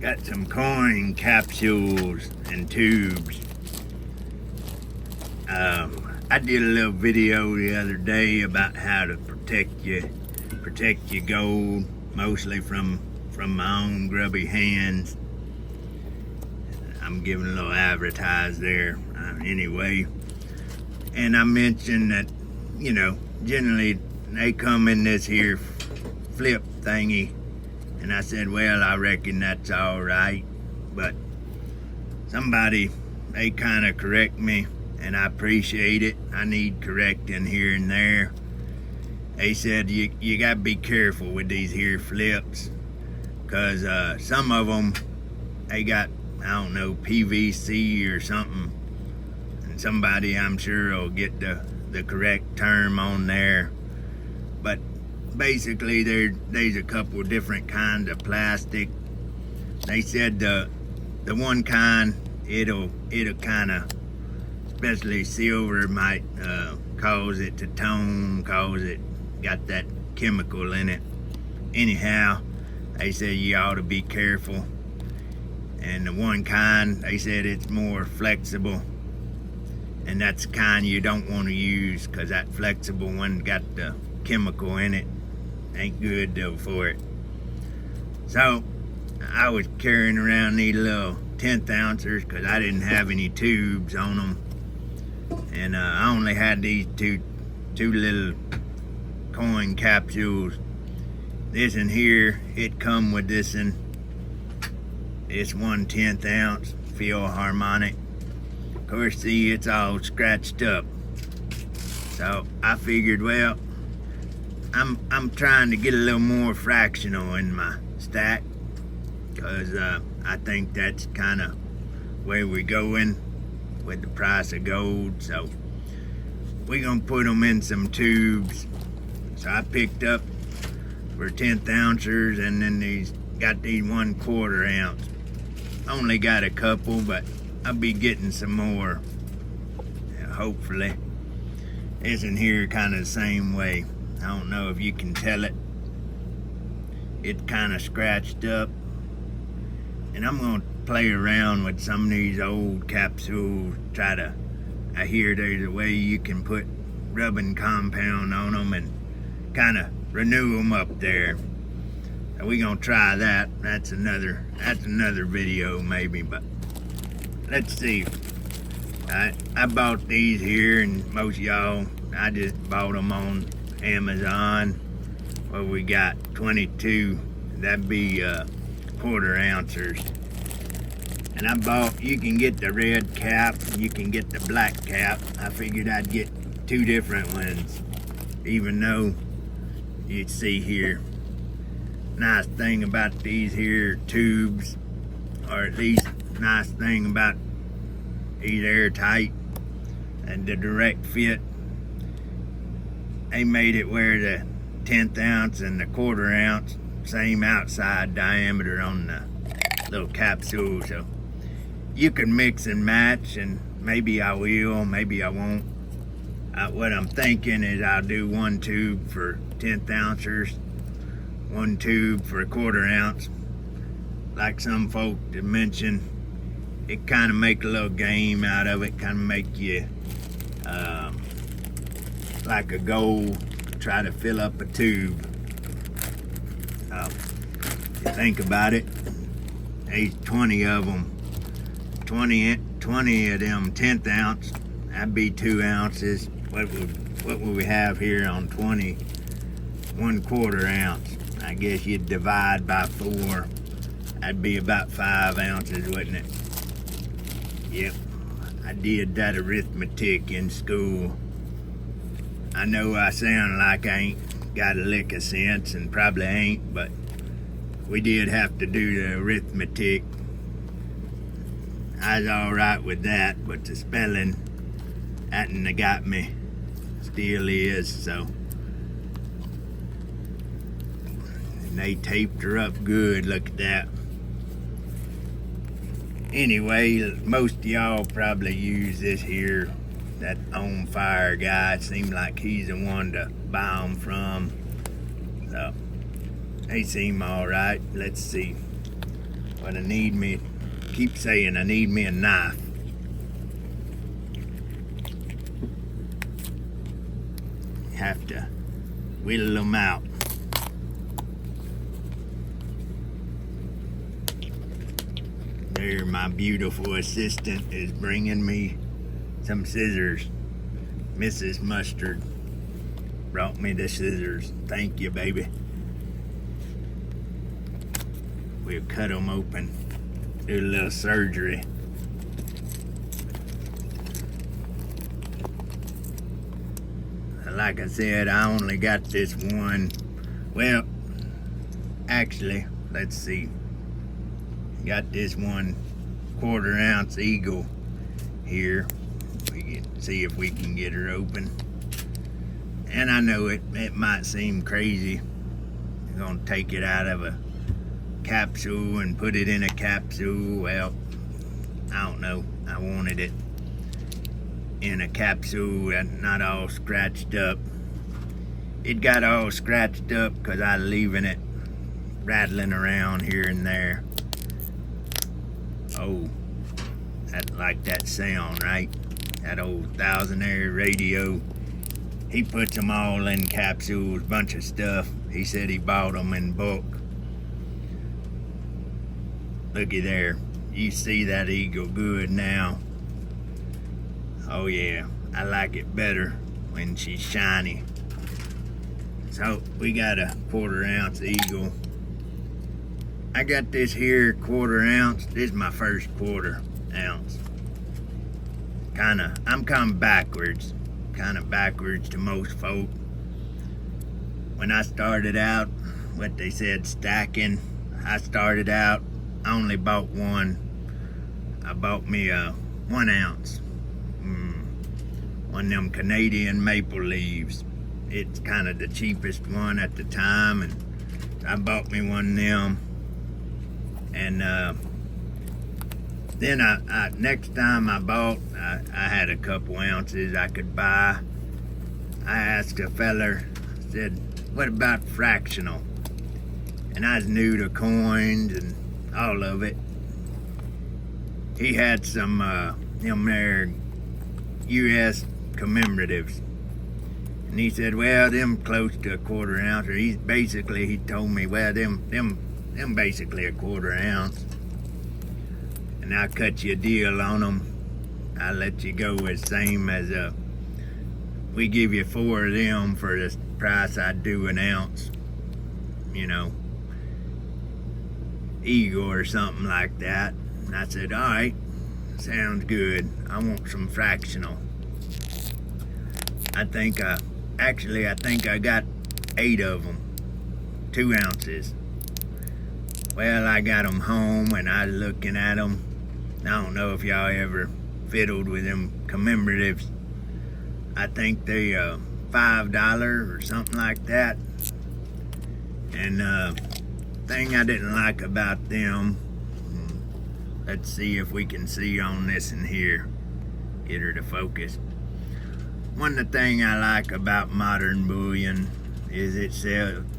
Got some coin capsules and tubes. I did a little video the other day about how to protect your gold, mostly from my own grubby hands. I'm giving a little advertise there anyway. And I mentioned that, generally they come in this here flip thingy. And I said, well, I reckon that's all right. But somebody, they kind of correct me, and I appreciate it. I need correcting here and there. They said, you got to be careful with these here flips, because some of them, they got, I don't know, PVC or something. And somebody, I'm sure, will get the correct term on there. But basically, there's a couple of different kinds of plastic. They said the one kind, it'll kind of, especially silver, might cause it to tone, cause it got that chemical in it. Anyhow, they said you ought to be careful. And the one kind, they said it's more flexible, and that's the kind you don't want to use, because that flexible one got the chemical in it. Ain't good though for it. So I was carrying around these little 10th ounces because I didn't have any tubes on them, and I only had these two little coin capsules. This in here, it come with this one 1/10 ounce Philharmonic. Of course, see, it's all scratched up. So I figured, well, I'm trying to get a little more fractional in my stack, because I think that's kind of where we're going with the price of gold. So we're gonna put them in some tubes. So I picked up for 10th ounces, and then got these 1/4 ounce. Only got a couple, but I'll be getting some more, hopefully. Isn't here kind of the same way? I don't know if you can tell it. It's kind of scratched up. And I'm going to play around with some of these old capsules. I hear there's a way you can put rubbing compound on them and kind of renew them up there. So we're going to try that. That's another video maybe, but let's see. I bought these here, and most of y'all, I just bought them on Amazon. Well, we got 22, that'd be 1/4 ounces. And you can get the red cap, you can get the black cap. I figured I'd get two different ones, even though you'd see here. Nice thing about these here tubes, or at least nice thing about these airtight and the direct fit, they made it where the 10th ounce and the 1/4 ounce, same outside diameter on the little capsule. So you can mix and match, and maybe I will, maybe I won't. What I'm thinking is I'll do one tube for 10th ounces, one tube for 1/4 ounce. Like some folk to mention, it kind of make a little game out of it, kind of make you like a goal, try to fill up a tube. You think about it, there's 20 of them, 20 of them 10th ounce, that'd be 2 ounces. What would we have here on 20? 1/4 ounce. I guess you'd divide by 4. That'd be about 5 ounces, wouldn't it? Yep, I did that arithmetic in school. I know I sound like I ain't got a lick of sense, and probably ain't, but we did have to do the arithmetic. I was all right with that, but the spelling hadn't got me. Still is, so. And they taped her up good, look at that. Anyway, most of y'all probably use this here, that On Fire guy. It seemed like he's the one to buy them from. So, they seem all right. Let's see But keep saying I need me a knife. Have to whittle them out. There, my beautiful assistant is bringing me some scissors. Mrs. Mustard brought me the scissors. Thank you, baby. We'll cut them open, do a little surgery. Like I said, I only got this one. Well, actually, let's see. Got this 1/4 ounce eagle here. We can see if we can get her open. And I know it might seem crazy. I'm gonna take it out of a capsule and put it in a capsule. Well, I don't know. I wanted it in a capsule and not all scratched up. It got all scratched up because I leaving it rattling around here and there. Oh, like that sound, right? That old thousandaire radio. He puts them all in capsules, bunch of stuff. He said he bought them in bulk. Looky there. You see that eagle good now. Oh yeah, I like it better when she's shiny. So we got a 1/4 ounce eagle. I got this here 1/4 ounce. This is my first 1/4 ounce. I'm kind of backwards to most folk. When I started out, what they said stacking, I only bought one. I bought me a 1 ounce. One of them Canadian maple leaves. It's kind of the cheapest one at the time, and I bought me one of them. And then I next time I bought, I had a couple ounces I could buy. I asked a feller, said, what about fractional? And I was new to coins and all of it. He had some them there U.S. commemoratives. And he said, well, them close to a 1/4 ounce. Or he told me, well, them basically a 1/4 ounce. And I'll cut you a deal on them. I'll let you go as same as we give you 4 of them for the price I'd do an ounce. You know, eagle or something like that. And I said, all right, sounds good. I want some fractional. I think I got 8 of them, 2 ounces. Well, I got them home and I was looking at them. I don't know if y'all ever fiddled with them commemoratives. I think they $5 or something like that. And thing I didn't like about them, let's see if we can see on this in here. Get her to focus. One of the things I like about modern bullion is it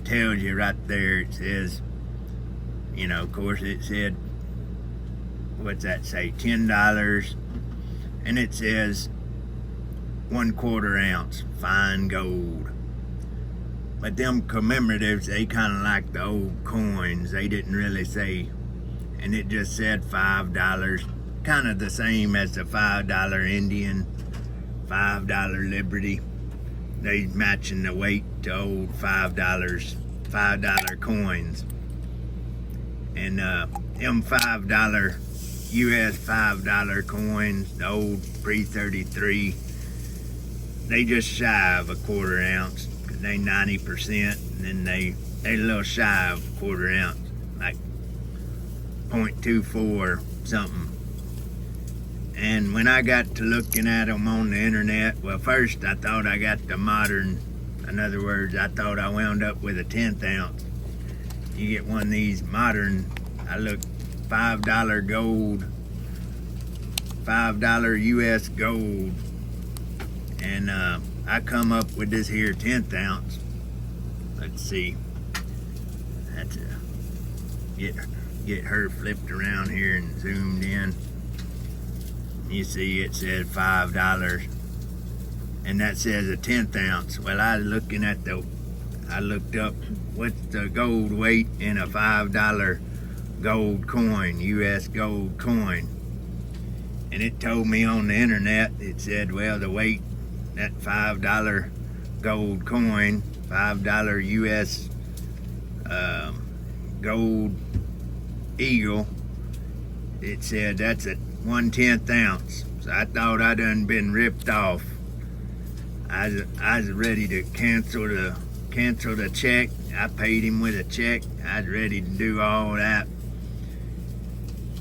tells you right there, it says, you know, of course it said, what's that say, $10, and it says 1/4 ounce fine gold. But them commemoratives, they kind of like the old coins. They didn't really say, and it just said $5, kind of the same as the $5 Indian, $5 Liberty. They matching the weight to old $5 coins. And them $5 US $5 coins, the old pre-33, they just shy of a 1/4 ounce. They 90%, and then they a little shy of a 1/4 ounce, like 0.24 something. And when I got to looking at them on the internet, well, first I thought I got the modern, in other words, I thought I wound up with a 1/10 ounce. You get one of these modern, I looked, $5 gold, $5 US gold, and I come up with this here 1/10 ounce. Let's see. That's get get her flipped around here and zoomed in. You see it said $5, and that says a 1/10 ounce. Well, I looked up what's the gold weight in a $5 gold coin, US gold coin, and it told me on the internet, it said, well, the weight, that $5 gold coin, $5 US gold eagle, it said that's a 1/10 ounce. So I thought I done been ripped off. I was ready to cancel the check. I paid him with a check. I was ready to do all that.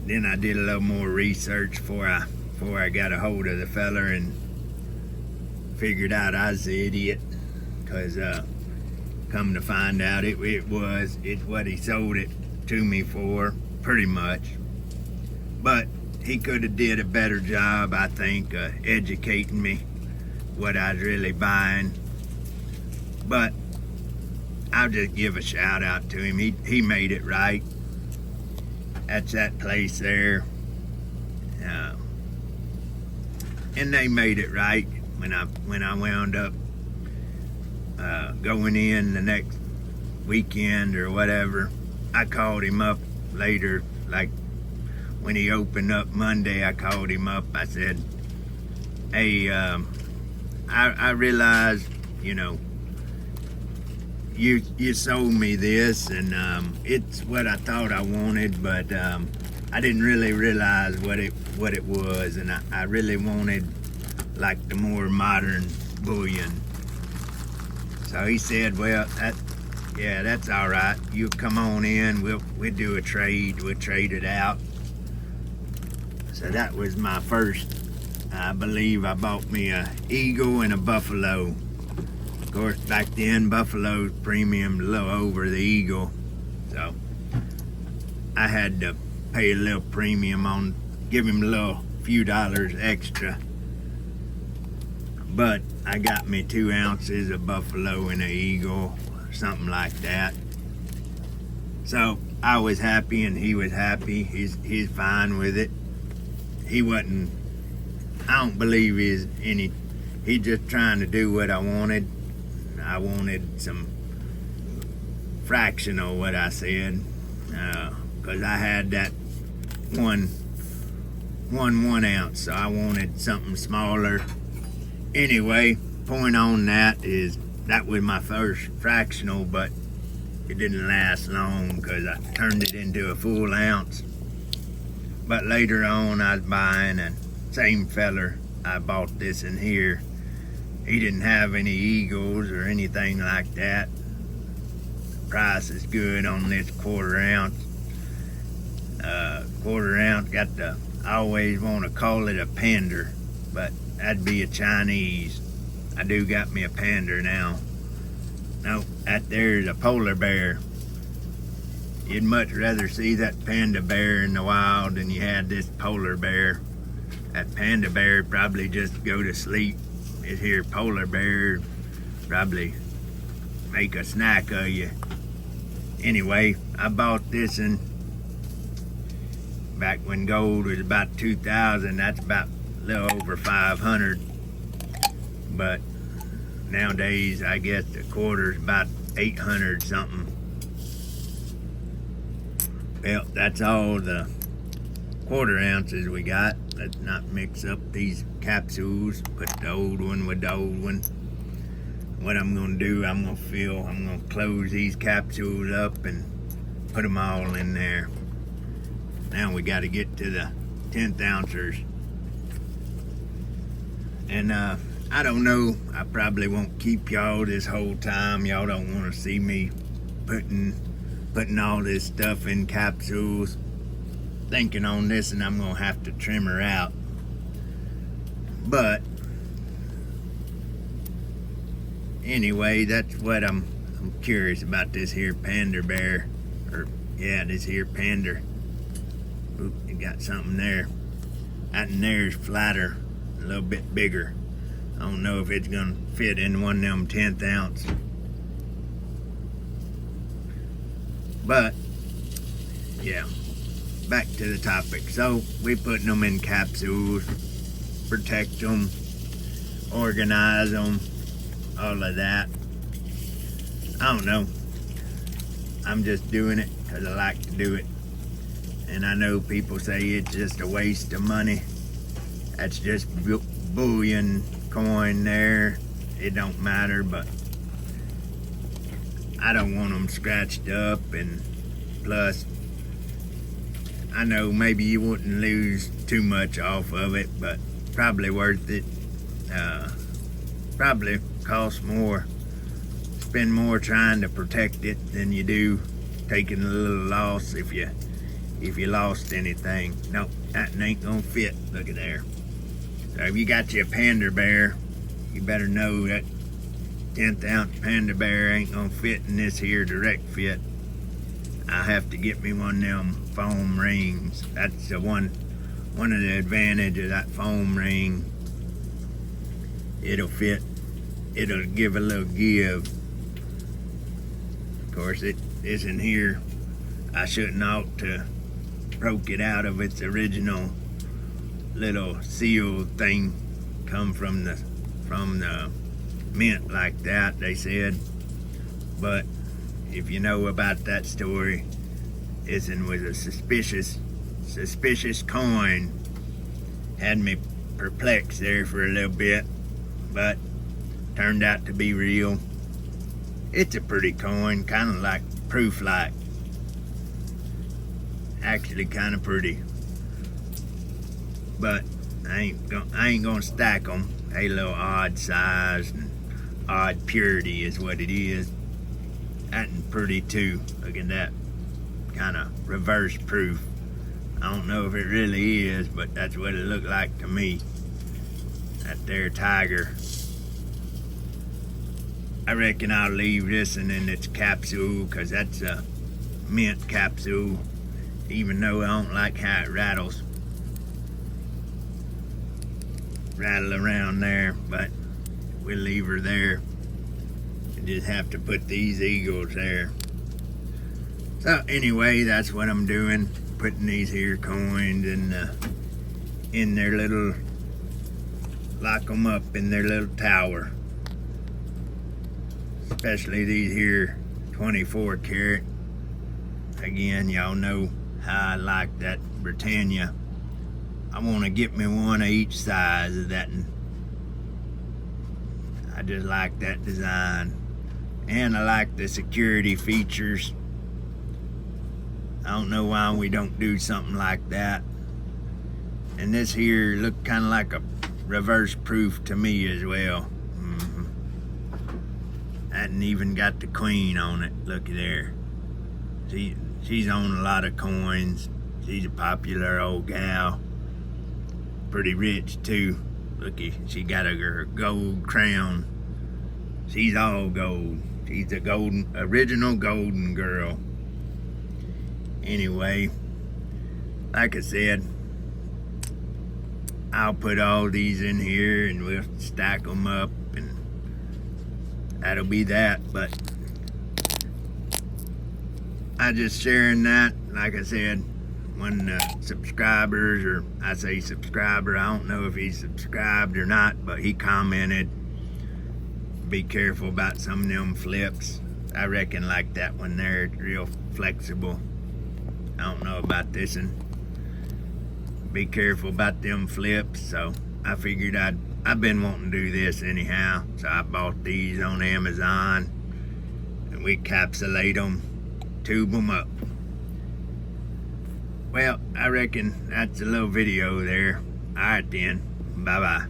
Then I did a little more research before I got a hold of the fella and figured out I was the idiot. Cause come to find out, it's what he sold it to me for, pretty much. But he could have did a better job, I think, educating me what I was really buying. But I'll just give a shout out to him. He made it right. That's that place there. And they made it right when I wound up going in the next weekend or whatever. I called him up later, like when he opened up Monday. I called him up. I said, hey, I realized, you sold me this, and it's what I thought I wanted, but I didn't really realize what it was, and I really wanted like the more modern bullion. So he said, well, that's all right. You come on in. We'll do a trade. We'll trade it out. So that was my first. I believe I bought me a eagle and a buffalo. Of course, back then, buffalo's premium a little over the eagle. So I had to pay a little premium on, give him a few dollars extra. But I got me 2 ounces of buffalo and an eagle, something like that. So I was happy and he was happy. He's fine with it. He wasn't, I don't believe he's just trying to do what I wanted. I wanted some fractional, what I said, because I had that one 1 ounce, so I wanted something smaller. Anyway, point on that is that was my first fractional, but it didn't last long because I turned it into a full ounce. But later on, I was buying, and same feller I bought this in here, he didn't have any eagles or anything like that. The price is good on this 1/4 ounce. 1/4 ounce got I always want to call it a pander, but that'd be a Chinese. I do got me a pander now. No, that there's a polar bear. You'd much rather see that panda bear in the wild than you had this polar bear. That panda bear probably just go to sleep. This here polar bear probably make a snack of you. Anyway, I bought this in back when gold was about 2,000. That's about a little over 500. But nowadays, I guess the quarter's about 800 something. Well, that's all the 1/4 ounces we got. Let's not mix up these capsules. Put the old one with the old one. What I'm gonna do, I'm gonna close these capsules up and put them all in there. Now we gotta get to the 1/10 ouncers. And I don't know, I probably won't keep y'all this whole time. Y'all don't wanna see me putting all this stuff in capsules. Thinking on this, and I'm gonna have to trim her out. But anyway, that's what I'm curious about, this here panda bear. This here panda. Oop, it got something there. That in there's flatter, a little bit bigger. I don't know if it's gonna fit in one of them 1/10 ounce. But yeah, back to the topic. So we putting them in capsules, protect them, organize them, all of that. I don't know. I'm just doing it because I like to do it. And I know people say it's just a waste of money. That's just bullion coin there. It don't matter, but I don't want them scratched up, and plus I know maybe you wouldn't lose too much off of it, but probably worth it. Probably costs more, spend more trying to protect it than you do taking a little loss if you lost anything. Nope, that ain't gonna fit. Look at there. So if you got your panda bear, you better know that 10th ounce panda bear ain't gonna fit in this here direct fit. I have to get me one of them foam rings. That's the one of the advantages of that foam ring. It'll fit. It'll give a little give. Of course, it isn't here. I shouldn't ought to broke it out of its original little seal thing. Come from the mint like that, they said. But if you know about that story, this one was a suspicious coin. Had me perplexed there for a little bit, but turned out to be real. It's a pretty coin, kind of like proof-like. Actually, kind of pretty. But I ain't gonna stack them. They a little odd size and odd purity is what it is. That's pretty too. Look at that, kind of reverse proof. I don't know if it really is, but that's what it looked like to me. That there tiger. I reckon I'll leave this one in its capsule, because that's a mint capsule, even though I don't like how it rattles. Rattle around there, but we'll leave her there. I just have to put these eagles there. So anyway, that's what I'm doing, putting these here coins in their little, lock them up in their little tower. Especially these here 24 karat. Again, y'all know how I like that Britannia. I want to get me one of each size of that. I just like that design. And I like the security features. I don't know why we don't do something like that. And this here looked kind of like a reverse proof to me as well. Hadn't even got the queen on it. Looky there. She's on a lot of coins. She's a popular old gal. Pretty rich too. Looky, she got her gold crown. She's all gold. She's the original golden girl. Anyway, like I said, I'll put all these in here and we'll stack them up, and that'll be that. But I just sharing that, like I said, when subscribers, or I say subscriber, I don't know if he's subscribed or not, but he commented, be careful about some of them flips. I reckon like that one there, it's real flexible. I don't know about this one. Be careful about them flips. So I figured I've been wanting to do this anyhow, so I bought these on Amazon, and we capsulate them, tube them up. Well, I reckon that's a little video there. All right then, bye bye.